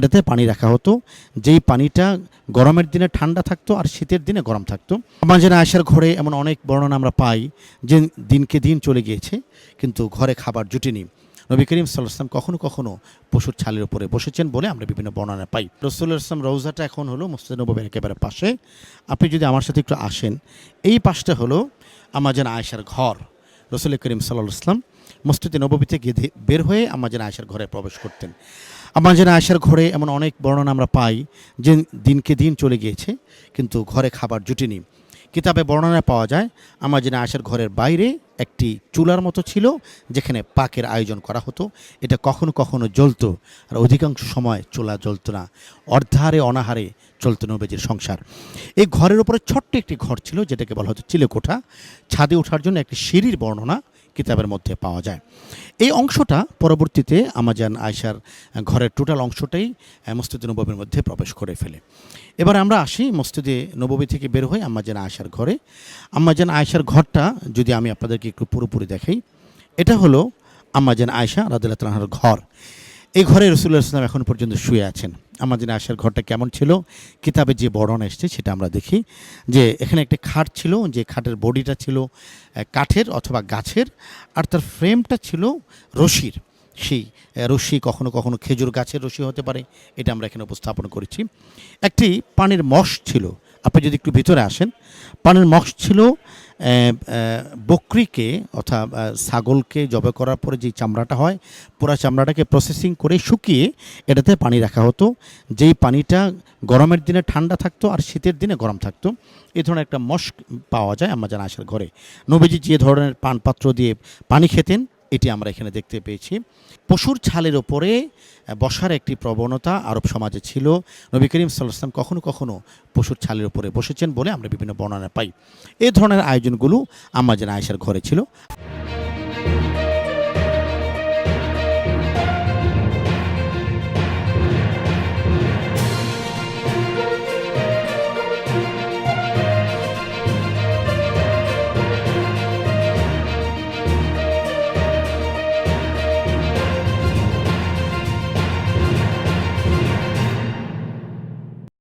এটাতে পানি রাখা হতো, যেই পানিটা গরমের দিনে ঠান্ডা থাকতো আর শীতের দিনে গরম থাকতো। আমার যেন আয়েশার ঘরে এমন অনেক বর্ণনা আমরা পাই যে দিনকে দিন চলে গিয়েছে কিন্তু ঘরে খাবার জুটেনি। নবী করিম সাল্লাল্লাহু আলাইহি ওয়াসাল্লাম কখনো কখনো পশুর ছালের উপরে বসেছেন বলে আমরা বিভিন্ন বর্ণনা পাই। রাসূলুল্লাহ সাল্লাল্লাহু আলাইহি ওয়াসাল্লাম রওজাটা এখন হলো মসজিদে নববীর একেবারে পাশে। আপনি যদি আমার সাথে একটু আসেন, এই পাশটা হলো আমার যেন আয়েশার ঘর। রাসূল করিম সাল্লাল্লাহু আলাইহি ওয়াসাল্লাম মসজিদে নববী থেকে বের হয়ে আমার যেন আয়েশার ঘরে প্রবেশ করতেন। আমার যেন আয়েশার ঘরে এমন অনেক বর্ণনা আমরা পাই যে দিনকে দিন চলে গিয়েছে কিন্তু ঘরে খাবার জুটেনি। কিতাবে বর্ণনা পাওয়া যায় আমার যেন আয়েশার ঘরের বাইরে একটি চুলার মতো ছিল যেখানে পাকের আয়োজন করা হতো। এটা কখনো কখনো জ্বলতো আর অধিকাংশ সময় চুলা জ্বলতো না। অর্ধাহারে অনাহারে চলতো নবীজির সংসার। এই ঘরের উপরে ছোট্ট একটি ঘর ছিল যেটাকে বলা হতো চিলেকোঠা। ছাদে ওঠার জন্য একটি সিঁড়ির বর্ণনা কিতাবের মধ্যে পাওয়া যায়। এই অংশটা পরবর্তীতে আমাজান আয়েশার ঘরের টোটাল অংশটাই মসজিদে নববীর মধ্যে প্রবেশ করে ফেলে। এবার আমরা আসি মসজিদে নববী থেকে বের হয়ে আম্মাজান আয়েশার ঘরে। আম্মাজান আয়েশার ঘরটা যদি আমি আপনাদেরকে একটু পুরোপুরি দেখাই, এটা হলো আম্মাজান আয়েশা রাদিয়াল্লাহু তাআলার ঘর। এই ঘরে রাসূলুল্লাহ সাল্লাল্লাহু আলাইহি ওয়াসাল্লাম এখন পর্যন্ত শুয়ে আছেন। আম্মাজান আয়েশার ঘরটা কেমন ছিল কিতাবে যে বর্ণনা এসেছে সেটা আমরা দেখি যে এখানে একটি খাট ছিল, যে খাটের বডিটা ছিল কাঠের অথবা গাছের, আর তার ফ্রেমটা ছিল রশির। সেই রশি কখনো কখনো খেজুর গাছের রশি হতে পারে, এটা আমরা এখানে উপস্থাপন করেছি। একটি পানির মশ ছিল, আপনি যদি একটু ভিতরে আসেন, পানির মশ ছিল বকরিকে অর্থাৎ ছাগলকে জবাই করার পরে যে চামড়াটা হয়, পুরো চামড়াটাকে প্রসেসিং করে শুকিয়ে এটাতে পানি রাখা হতো, যেই পানিটা গরমের দিনে ঠান্ডা থাকতো আর শীতের দিনে গরম থাকতো। এই ধরনের একটা মস্ক পাওয়া যায় আম্মাজান আয়েশার ঘরে। নবীজি যে ধরনের পানপাত্র দিয়ে পানি খেতেন এটি আমরা এখানে দেখতে পেয়েছি। পশুর ছালের ওপরে বসার একটি প্রবণতা আরব সমাজে ছিল। নবী করিম সাল্লাল্লাহু আলাইহি ওয়াসাল্লাম কখনো কখনো পশুর ছালের উপরে বসেছেন বলে আমরা বিভিন্ন বর্ণনা পাই। এই ধরনের আয়োজনগুলো আম্মাজান আয়েশার ঘরে ছিল।